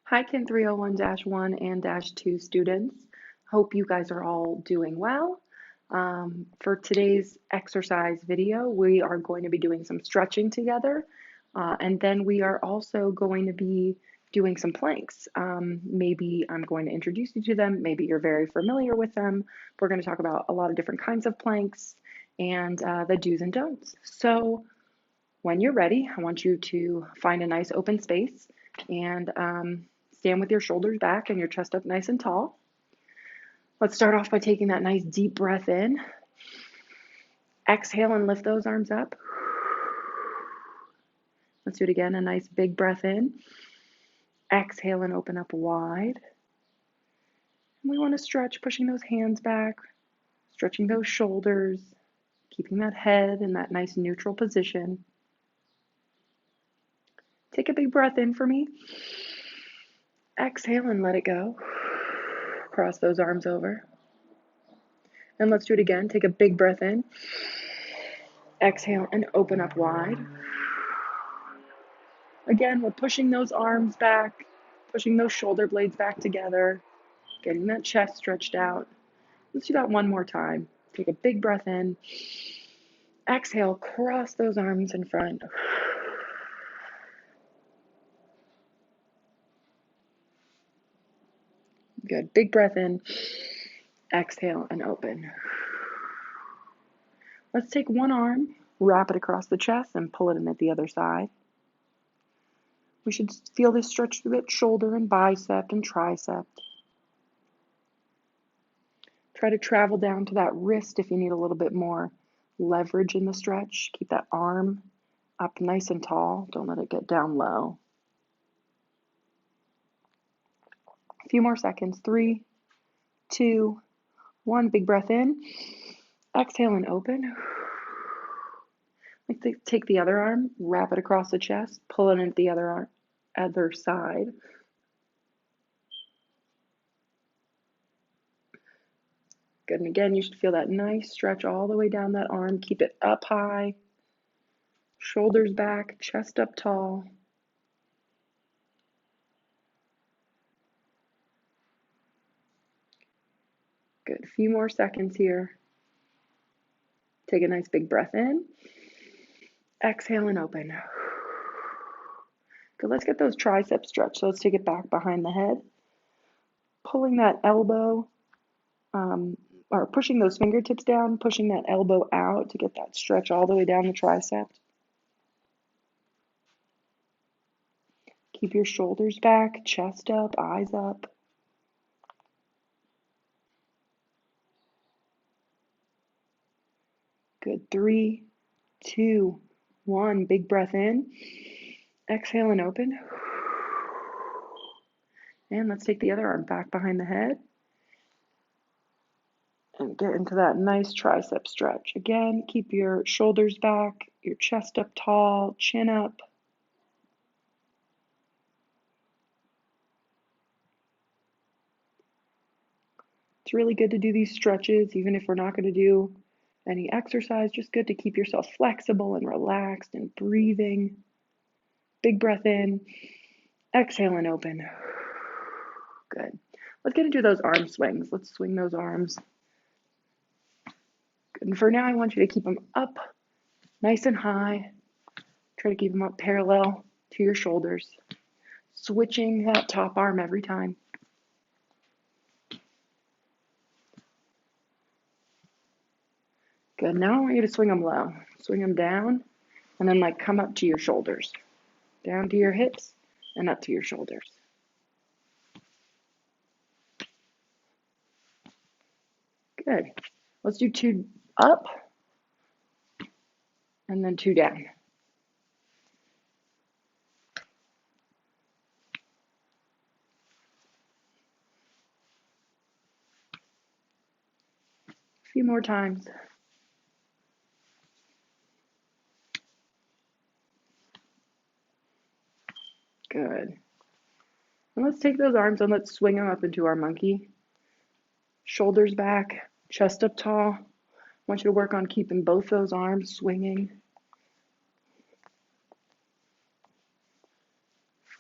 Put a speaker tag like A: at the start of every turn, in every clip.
A: Hi, Kin 301-1 and -2 students. Hope you guys are all doing well. For today's exercise video, we are going to be doing some stretching together, and then we are also going to be doing some planks. Maybe I'm going to introduce you to them, maybe you're very familiar with them. We're going to talk about a lot of different kinds of planks and the do's and don'ts. So when you're ready, I want you to find a nice open space and stand with your shoulders back and your chest up nice and tall. Let's start off by taking that nice deep breath in. Exhale and lift those arms up. Let's do it again. A nice big breath in. Exhale and open up wide. And we want to stretch, pushing those hands back, stretching those shoulders, keeping that head in that nice neutral position. Take a big breath in for me. Exhale and let it go. Cross those arms over. And let's do it again. Take a big breath in. Exhale and open up wide. Again, we're pushing those arms back, pushing those shoulder blades back together, getting that chest stretched out. Let's do that one more time. Take a big breath in. Exhale, cross those arms in front. Good. Big breath in. Exhale and open. Let's take one arm, wrap it across the chest, and pull it in at the other side. We should feel this stretch through that shoulder and bicep and tricep. Try to travel down to that wrist if you need a little bit more leverage in the stretch. Keep that arm up nice and tall. Don't let it get down low. A few more seconds. 3, 2, 1. Big breath in. Exhale and open. Let's take the other arm, wrap it across the chest, pull it into the other side. Good, and again, you should feel that nice stretch all the way down that arm. Keep it up high, shoulders back, chest up tall. Good, a few more seconds here. Take a nice big breath in. Exhale and open. Good, let's get those triceps stretched. So let's take it back behind the head. Pulling that elbow, or pushing those fingertips down, pushing that elbow out to get that stretch all the way down the tricep. Keep your shoulders back, chest up, eyes up. Good. 3, 2, 1. Big breath in. Exhale and open. And let's take the other arm back behind the head and get into that nice tricep stretch. Again, keep your shoulders back, your chest up tall, chin up. It's really good to do these stretches, even if we're not going to do any exercise. Just good to keep yourself flexible and relaxed and breathing. Big breath in. Exhale and open. Good. Let's get into those arm swings. Let's swing those arms. Good. And for now, I want you to keep them up nice and high. Try to keep them up parallel to your shoulders. Switching that top arm every time. Good. Now I want you to swing them low. Swing them down and then come up to your shoulders. Down to your hips and up to your shoulders. Good. Let's do 2 up and then 2 down. A few more times. Good. And let's take those arms and let's swing them up into our monkey. Shoulders back, chest up tall. I want you to work on keeping both those arms swinging.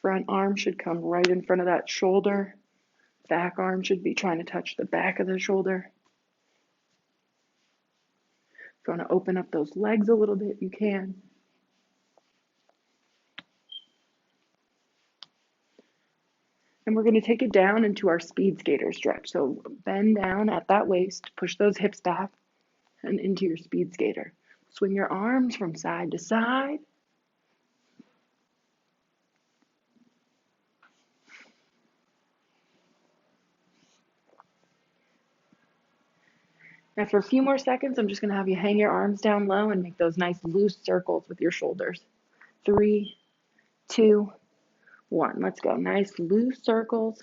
A: Front arm should come right in front of that shoulder. Back arm should be trying to touch the back of the shoulder. If you want to open up those legs a little bit, you can. And we're going to take it down into our speed skater stretch. So bend down at that waist, push those hips back, and into your speed skater. Swing your arms from side to side. After a few more seconds, I'm just going to have you hang your arms down low and make those nice loose circles with your shoulders. 3, 2, 1. Let's go. Nice loose circles.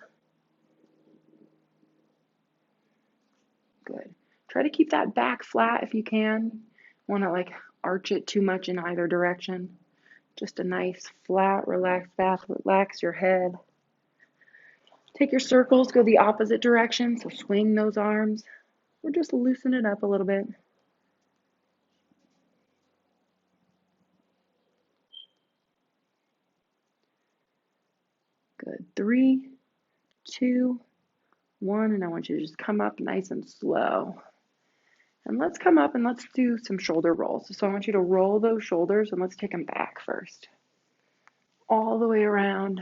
A: Good. Try to keep that back flat if you can. Want to like arch it too much in either direction. Just a nice flat, relaxed back. Relax your head. Take your circles, go the opposite direction. So swing those arms. Or just loosen it up a little bit. Good. 3, 2, 1. And I want you to just come up nice and slow. And let's come up and let's do some shoulder rolls. So I want you to roll those shoulders and let's take them back first. All the way around.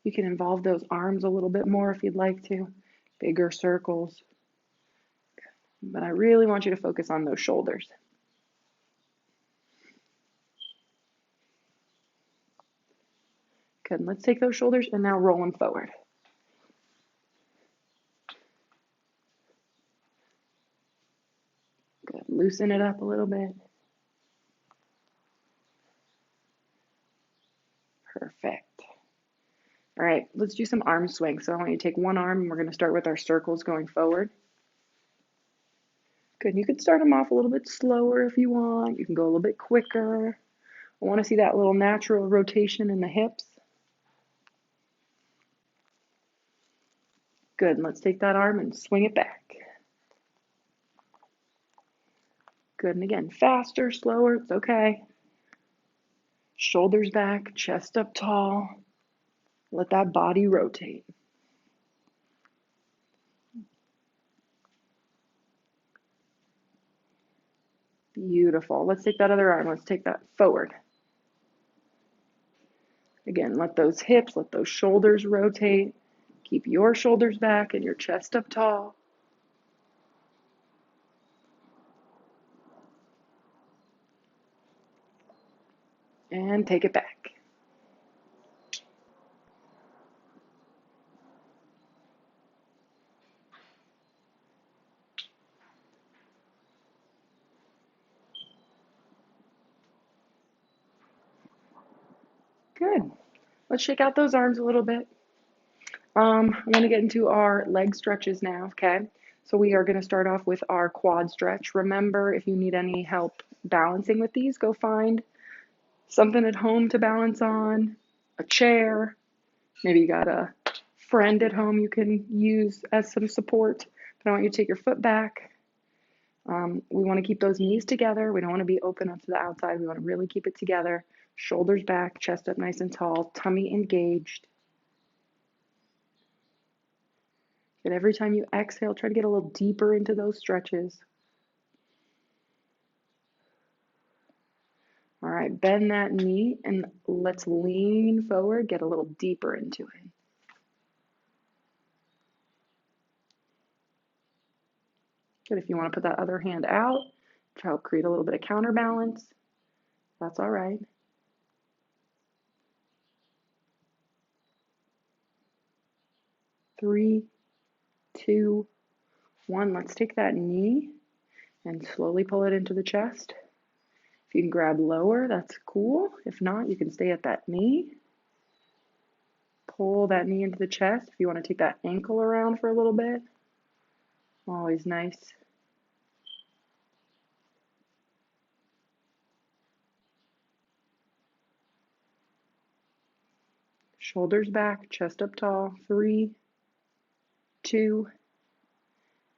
A: You can involve those arms a little bit more if you'd like to. Bigger circles. But I really want you to focus on those shoulders. Good. Let's take those shoulders and now roll them forward. Good. Loosen it up a little bit. Perfect. All right, let's do some arm swings. So I want you to take one arm and we're going to start with our circles going forward. Good. You could start them off a little bit slower if you want. You can go a little bit quicker. I want to see that little natural rotation in the hips. Good. And let's take that arm and swing it back. Good. And again, faster, slower, it's okay. Shoulders back, chest up tall. Let that body rotate. Beautiful. Let's take that other arm. Let's take that forward. Again, let those hips, let those shoulders rotate. Keep your shoulders back and your chest up tall. And take it back. Good. Let's shake out those arms a little bit. I want to get into our leg stretches now, okay? So we are going to start off with our quad stretch. Remember, if you need any help balancing with these, go find something at home to balance on, a chair. Maybe you got a friend at home you can use as some support. But I want you to take your foot back. We want to keep those knees together. We don't want to be open up to the outside. We want to really keep it together. Shoulders back, chest up nice and tall, tummy engaged. And every time you exhale, try to get a little deeper into those stretches. All right, bend that knee and let's lean forward, get a little deeper into it. Good. If you want to put that other hand out to help create a little bit of counterbalance, that's all right. 3, 2, 1. Let's take that knee and slowly pull it into the chest. If you can grab lower, that's cool. If not, you can stay at that knee. Pull that knee into the chest. If you want to take that ankle around for a little bit, always nice. Shoulders back, chest up tall. 3, 2,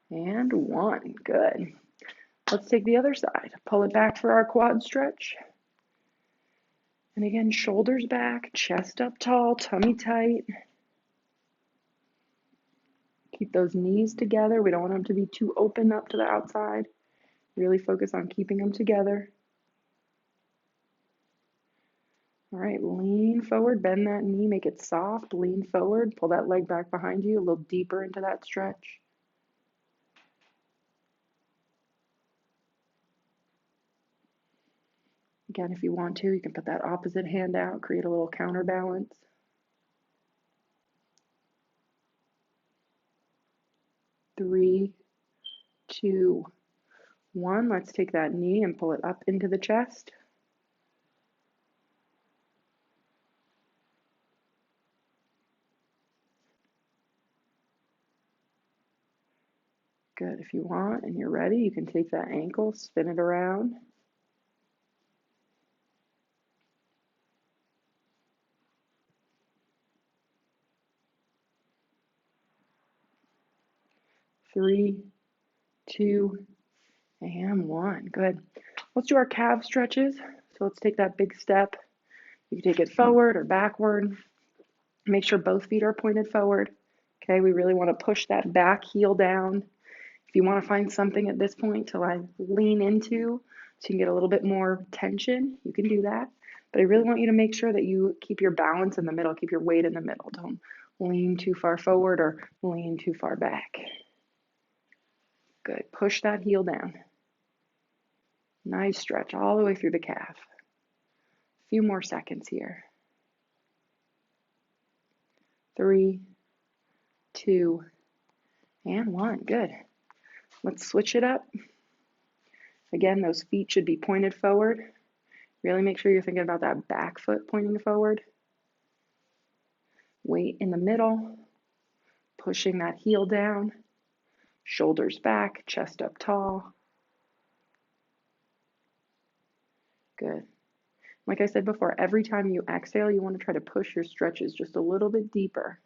A: and 1. Good. Let's take the other side. Pull it back for our quad stretch. And again, shoulders back, chest up tall, tummy tight. Keep those knees together. We don't want them to be too open up to the outside. Really focus on keeping them together. All right, lean forward, bend that knee, make it soft, lean forward, pull that leg back behind you, a little deeper into that stretch. Again, if you want to, you can put that opposite hand out, create a little counterbalance. 3, 2, 1. Let's take that knee and pull it up into the chest. Good. If you want and you're ready, you can take that ankle, spin it around. Three, 2, and 1. Good. Let's do our calf stretches. So let's take that big step. You can take it forward or backward. Make sure both feet are pointed forward. Okay, we really want to push that back heel down. If you want to find something at this point to like lean into so you can get a little bit more tension, you can do that. But I really want you to make sure that you keep your balance in the middle, keep your weight in the middle. Don't lean too far forward or lean too far back. Good. Push that heel down. Nice stretch all the way through the calf. A few more seconds here. 3, 2, and 1. Good. Let's switch it up. Again, those feet should be pointed forward. Really make sure you're thinking about that back foot pointing forward. Weight in the middle. Pushing that heel down. Shoulders back, chest up tall. Good. Like I said before, every time you exhale, you want to try to push your stretches just a little bit deeper.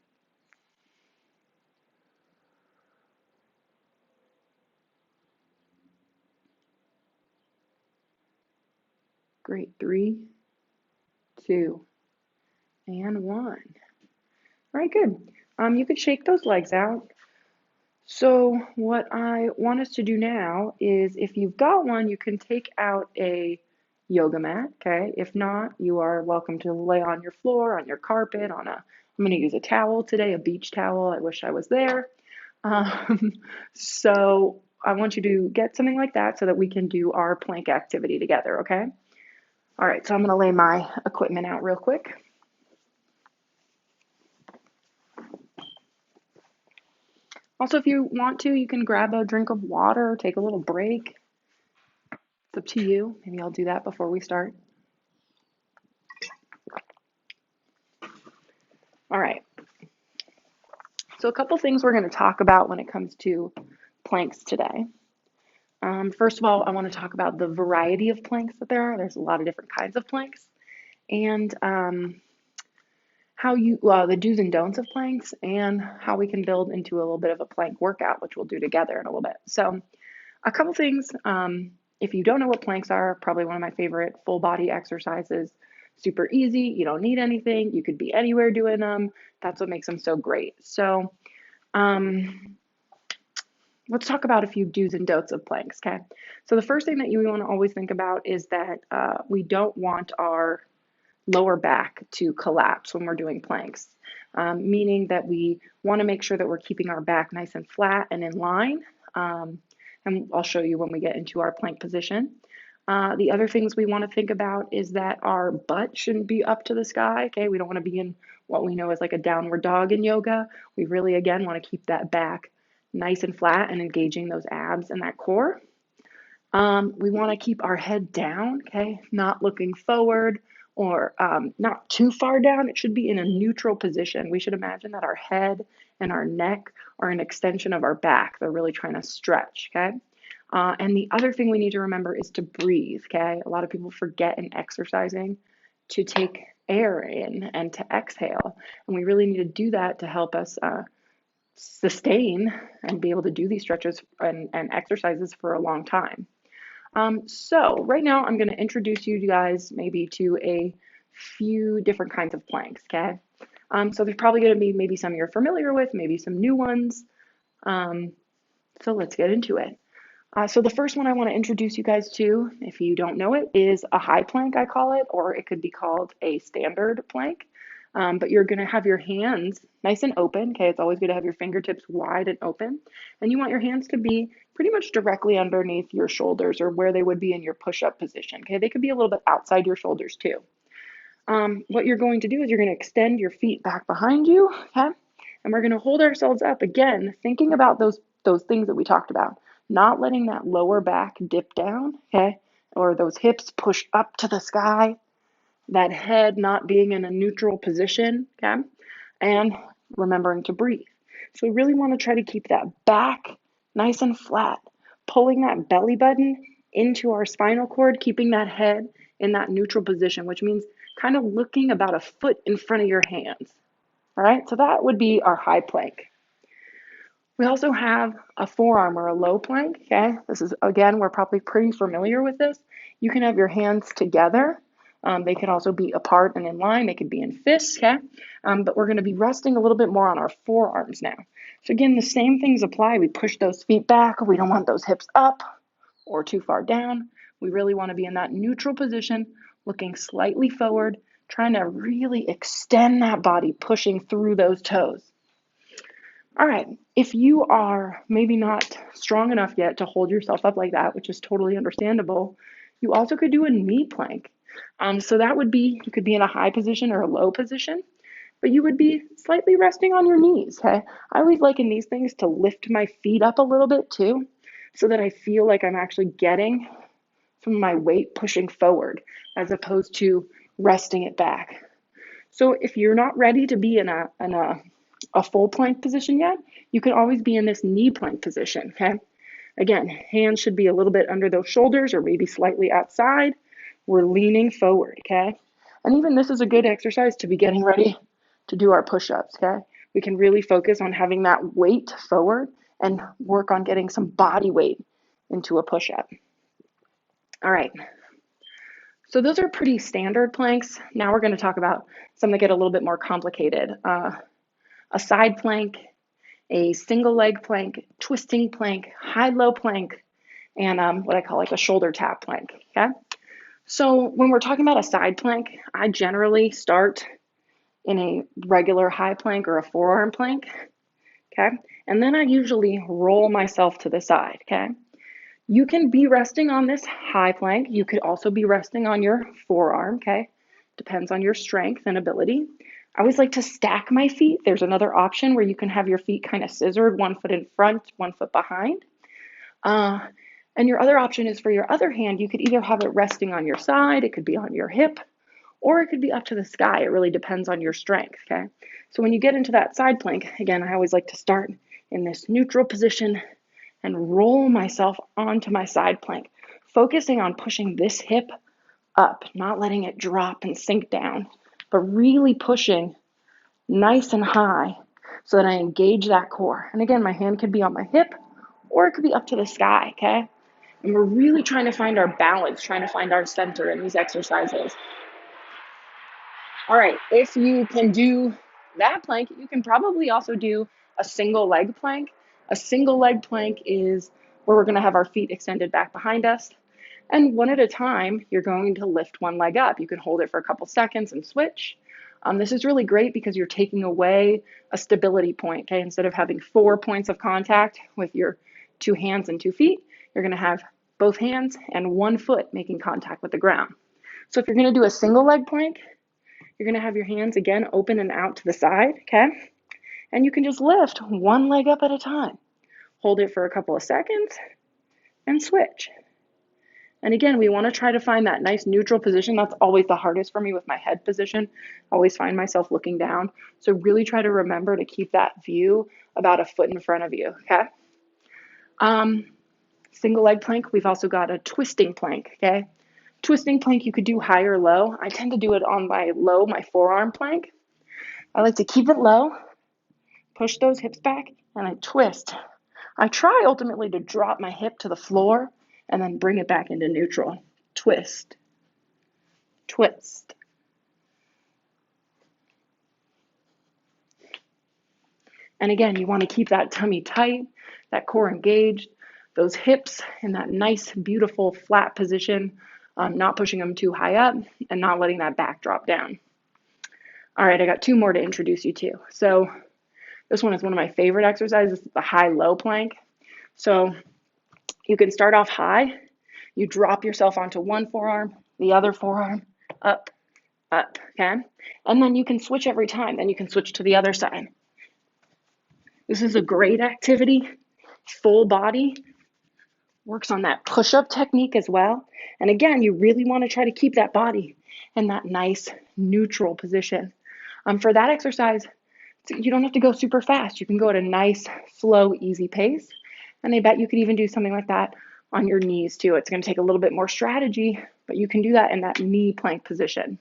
A: Great. 3, 2, and 1. All right, good. You could shake those legs out. So what I want us to do now is, if you've got one, you can take out a yoga mat, okay? If not, you are welcome to lay on your floor, on your carpet, I'm going to use a towel today, a beach towel. I wish I was there. So I want you to get something like that so that we can do our plank activity together, okay? All right, so I'm going to lay my equipment out real quick. Also, if you want to, you can grab a drink of water, take a little break. It's up to you. Maybe I'll do that before we start. All right. So a couple things we're going to talk about when it comes to planks today. First of all, I want to talk about the variety of planks that there are. There's a lot of different kinds of planks. And the do's and don'ts of planks, and how we can build into a little bit of a plank workout, which we'll do together in a little bit. So a couple things, if you don't know what planks are, probably one of my favorite full body exercises. Super easy, you don't need anything, you could be anywhere doing them. That's what makes them so great. So let's talk about a few do's and don'ts of planks, okay? So the first thing that you want to always think about is that we don't want our lower back to collapse when we're doing planks, meaning that we want to make sure that we're keeping our back nice and flat and in line. And I'll show you when we get into our plank position. The other things we want to think about is that our butt shouldn't be up to the sky, okay? We don't want to be in what we know as like a downward dog in yoga. We really, again, want to keep that back nice and flat and engaging those abs and that core. We want to keep our head down, okay? Not looking forward or not too far down. It should be in a neutral position. We should imagine that our head and our neck are an extension of our back. They're really trying to stretch, okay? And the other thing we need to remember is to breathe, okay? A lot of people forget in exercising to take air in and to exhale. And we really need to do that to help us sustain and be able to do these stretches and exercises for a long time. So right now I'm going to introduce you guys maybe to a few different kinds of planks, okay? So there's probably going to be maybe some you're familiar with, maybe some new ones. So let's get into it. So the first one I want to introduce you guys to, if you don't know it, is a high plank, I call it, or it could be called a standard plank. But you're going to have your hands nice and open. Okay, it's always good to have your fingertips wide and open. And you want your hands to be pretty much directly underneath your shoulders or where they would be in your push-up position. Okay, they could be a little bit outside your shoulders too. What you're going to do is you're going to extend your feet back behind you, okay? And we're going to hold ourselves up again, thinking about those things that we talked about, not letting that lower back dip down, okay? Or those hips push up to the sky, that head not being in a neutral position, okay? And remembering to breathe. So we really want to try to keep that back nice and flat, pulling that belly button into our spinal cord, keeping that head in that neutral position, which means kind of looking about a foot in front of your hands. All right, so that would be our high plank. We also have a forearm or a low plank, okay? This is, again, we're probably pretty familiar with this. You can have your hands together. They can also be apart and in line. They could be in fists, okay? But we're going to be resting a little bit more on our forearms now. So again, the same things apply. We push those feet back. We don't want those hips up or too far down. We really want to be in that neutral position, looking slightly forward, trying to really extend that body, pushing through those toes. All right, if you are maybe not strong enough yet to hold yourself up like that, which is totally understandable, you also could do a knee plank. So that would be, you could be in a high position or a low position, but you would be slightly resting on your knees, okay? I always like in these things to lift my feet up a little bit too, so that I feel like I'm actually getting some of my weight pushing forward as opposed to resting it back. So if you're not ready to be in a full plank position yet, you can always be in this knee plank position, okay? Again, hands should be a little bit under those shoulders or maybe slightly outside. We're leaning forward, okay? And even this is a good exercise to be getting ready to do our push-ups, okay? We can really focus on having that weight forward and work on getting some body weight into a push-up. All right. So those are pretty standard planks. Now we're going to talk about some that get a little bit more complicated. A side plank, a single leg plank, twisting plank, high-low plank, and what I call like a shoulder tap plank, okay? So when we're talking about a side plank, I generally start in a regular high plank or a forearm plank, okay? And then I usually roll myself to the side, okay? You can be resting on this high plank. You could also be resting on your forearm, okay? Depends on your strength and ability. I always like to stack my feet. There's another option where you can have your feet kind of scissored, 1 foot in front, 1 foot behind. And your other option is for your other hand, you could either have it resting on your side, it could be on your hip, or it could be up to the sky. It really depends on your strength, okay? So when you get into that side plank, again, I always like to start in this neutral position and roll myself onto my side plank, focusing on pushing this hip up, not letting it drop and sink down, but really pushing nice and high so that I engage that core. And again, my hand could be on my hip or it could be up to the sky, okay? And we're really trying to find our balance, trying to find our center in these exercises. All right, if you can do that plank, you can probably also do a single leg plank. A single leg plank is where we're going to have our feet extended back behind us. And one at a time, you're going to lift one leg up. You can hold it for a couple seconds and switch. This is really great because you're taking away a stability point, okay? Instead of having 4 points of contact with your 2 hands and 2 feet, you're going to have both hands and 1 foot making contact with the ground. So if you're going to do a single leg plank, you're going to have your hands again open and out to the side, okay? And you can just lift 1 leg up at a time. Hold it for a couple of seconds and switch. And again, we want to try to find that nice neutral position. That's always the hardest for me with my head position. I always find myself looking down. So really try to remember to keep that view about a foot in front of you, okay? Single leg plank, we've also got a twisting plank, okay? Twisting plank, you could do high or low. I tend to do it on my low, my forearm plank. I like to keep it low, push those hips back, and I twist. I try ultimately to drop my hip to the floor and then bring it back into neutral. Twist, twist, And again, you want to keep that tummy tight, that core engaged, those hips in that nice, beautiful, flat position, not pushing them too high up and not letting that back drop down. All right, I got two more to introduce you to. So this one is one of my favorite exercises, the high-low plank. So you can start off high. You drop yourself onto one forearm, the other forearm, up, up, okay? And then you can switch every time. Then you can switch to the other side. This is a great activity, full body, works on that push-up technique as well. And again, you really want to try to keep that body in that nice neutral position. For that exercise, you don't have to go super fast. You can go at a nice, slow, easy pace. And I bet you could even do something like that on your knees too. It's going to take a little bit more strategy, but you can do that in that knee plank position.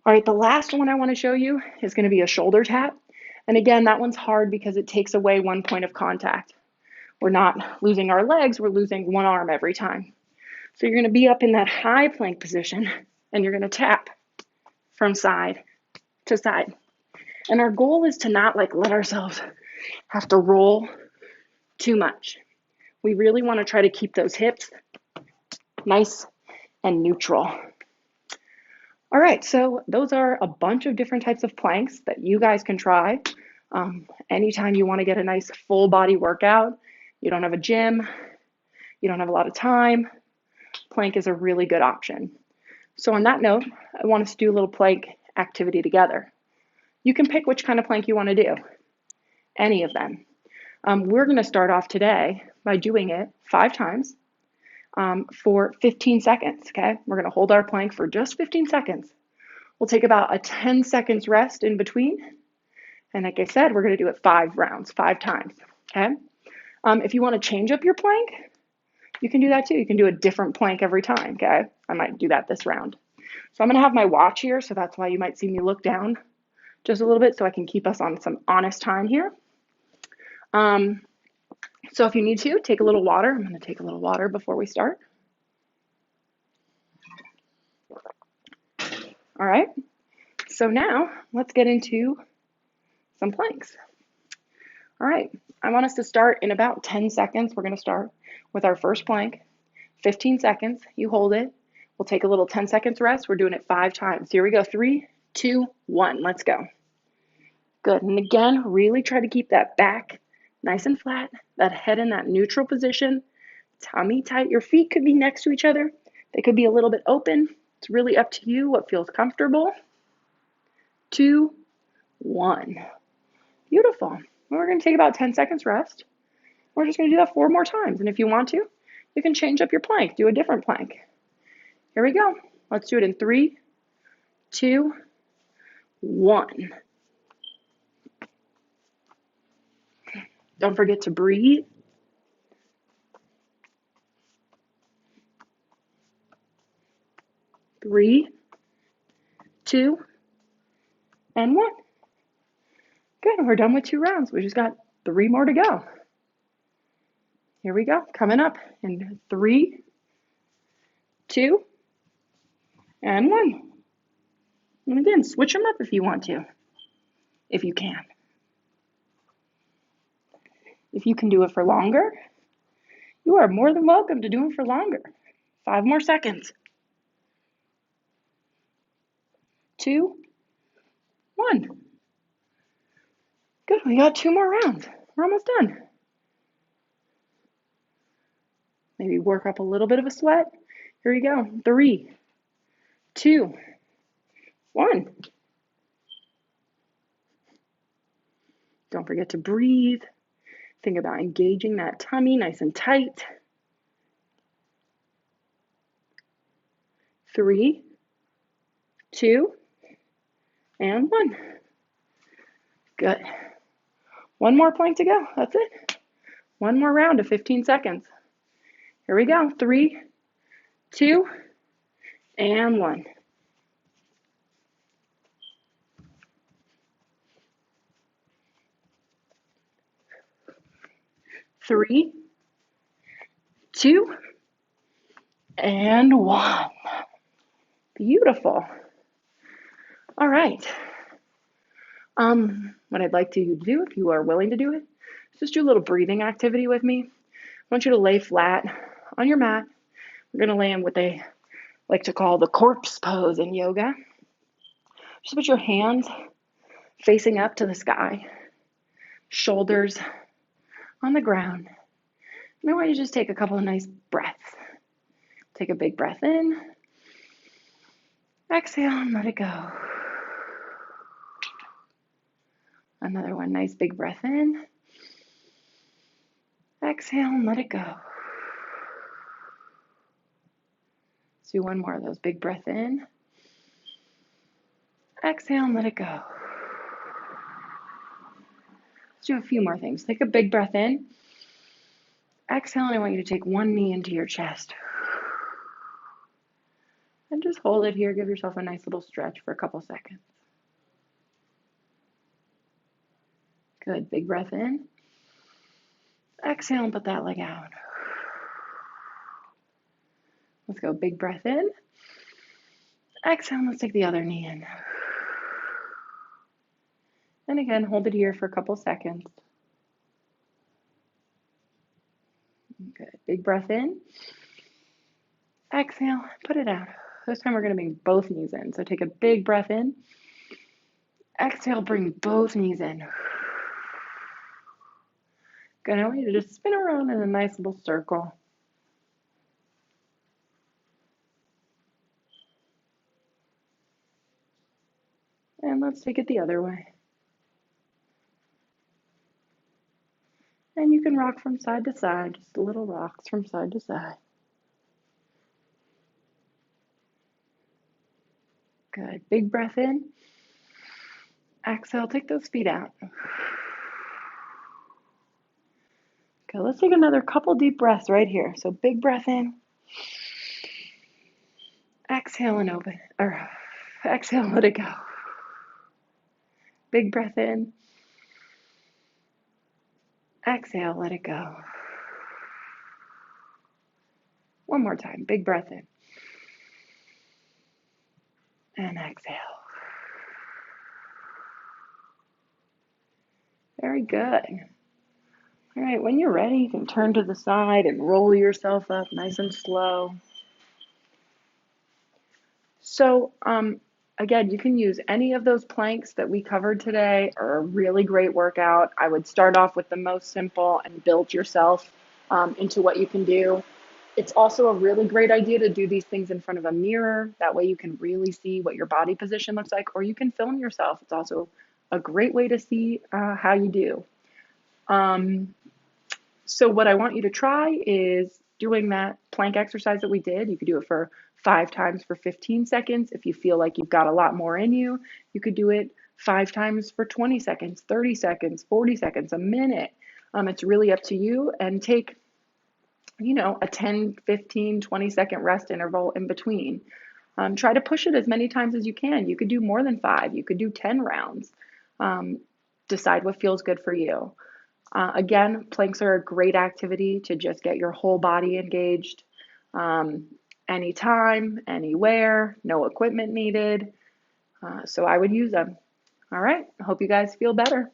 A: All right, the last one I want to show you is going to be a shoulder tap. And again, that one's hard because it takes away one point of contact. We're not losing our legs, we're losing one arm every time. So you're going to be up in that high plank position and you're going to tap from side to side. And our goal is to not let ourselves have to roll too much. We really want to try to keep those hips nice and neutral. All right, so those are a bunch of different types of planks that you guys can try. Anytime you want to get a nice full body workout, you don't have a gym, you don't have a lot of time, plank is a really good option. So on that note, I want us to do a little plank activity together. You can pick which kind of plank you want to do, any of them. We're going to start off today by doing it 5 times for 15 seconds, okay? We're going to hold our plank for just 15 seconds. We'll take about a 10 seconds rest in between. And like I said, we're going to do it 5 rounds, 5 times, okay? If you want to change up your plank, you can do that too. You can do a different plank every time, okay? I might do that this round. So I'm going to have my watch here, so that's why you might see me look down just a little bit so I can keep us on some honest time here. So if you need to, take a little water. I'm going to take a little water before we start. All right, so now let's get into some planks. All right, I want us to start in about 10 seconds. We're going to start with our first plank. 15 seconds, you hold it. We'll take a little 10 seconds rest. We're doing it 5 times. Here we go, 3, 2, 1, let's go. Good, and again, really try to keep that back nice and flat, that head in that neutral position, tummy tight. Your feet could be next to each other. They could be a little bit open. It's really up to you what feels comfortable. 2, 1. Beautiful. We're going to take about 10 seconds rest. We're just going to do that 4 more times. And if you want to, you can change up your plank, do a different plank. Here we go. Let's do it in 3, 2, 1. Don't forget to breathe. Three, 2, and 1. Good, we're done with 2 rounds. We just got 3 more to go. Here we go, coming up in 3, 2, and 1. And again, switch them up if you want to, if you can. If you can do it for longer, you are more than welcome to do it for longer. 5 more seconds. 2, 1. Good, we got 2 more rounds. We're almost done. Maybe work up a little bit of a sweat. Here we go. 3, 2, 1. Don't forget to breathe. Think about engaging that tummy nice and tight. 3, 2, and 1. Good. 1 more plank to go. That's it. 1 more round of 15 seconds. Here we go. 3, 2, and 1. 3, 2, and 1. Beautiful. All right. What I'd like you to do, if you are willing to do it, is just do a little breathing activity with me. I want you to lay flat on your mat. We're going to lay in what they like to call the corpse pose in yoga. Just put your hands facing up to the sky, shoulders on the ground. And I want you to just take a couple of nice breaths. Take a big breath in. Exhale and let it go. Another one, nice big breath in. Exhale and let it go. Let's do one more of those. Big breath in. Exhale and let it go. Let's do a few more things. Take a big breath in. Exhale, and I want you to take one knee into your chest. And just hold it here. Give yourself a nice little stretch for a couple seconds. Good. Big breath in. Exhale and put that leg out. Let's go. Big breath in. Exhale and let's take the other knee in. And again, hold it here for a couple seconds. Good. Big breath in. Exhale, put it out. This time we're going to bring both knees in. So take a big breath in. Exhale, bring both knees in. Good. I want you to just spin around in a nice little circle. And let's take it the other way. And you can rock from side to side, just little rocks from side to side. Good. Big breath in. Exhale, take those feet out. Okay, let's take another couple deep breaths right here. So big breath in. Exhale and open, or exhale and let it go. Big breath in. Exhale, let it go. One more time. Big breath in. And exhale. Very good. All right, when you're ready, you can turn to the side and roll yourself up nice and slow. So, again, you can use any of those planks that we covered today, are a really great workout. I would start off with the most simple and build yourself into what you can do. It's also a really great idea to do these things in front of a mirror. That way you can really see what your body position looks like, or you can film yourself. It's also a great way to see how you do. So what I want you to try is doing that plank exercise that we did. You could do it for 5 times for 15 seconds. If you feel like you've got a lot more in you, you could do it 5 times for 20 seconds, 30 seconds, 40 seconds, a minute. It's really up to you, and take, a 10, 15, 20-second rest interval in between. Try to push it as many times as you can. You could do more than 5. You could do 10 rounds. Decide what feels good for you. Again, planks are a great activity to just get your whole body engaged. Anytime, anywhere, no equipment needed. So I would use them. All right, I hope you guys feel better.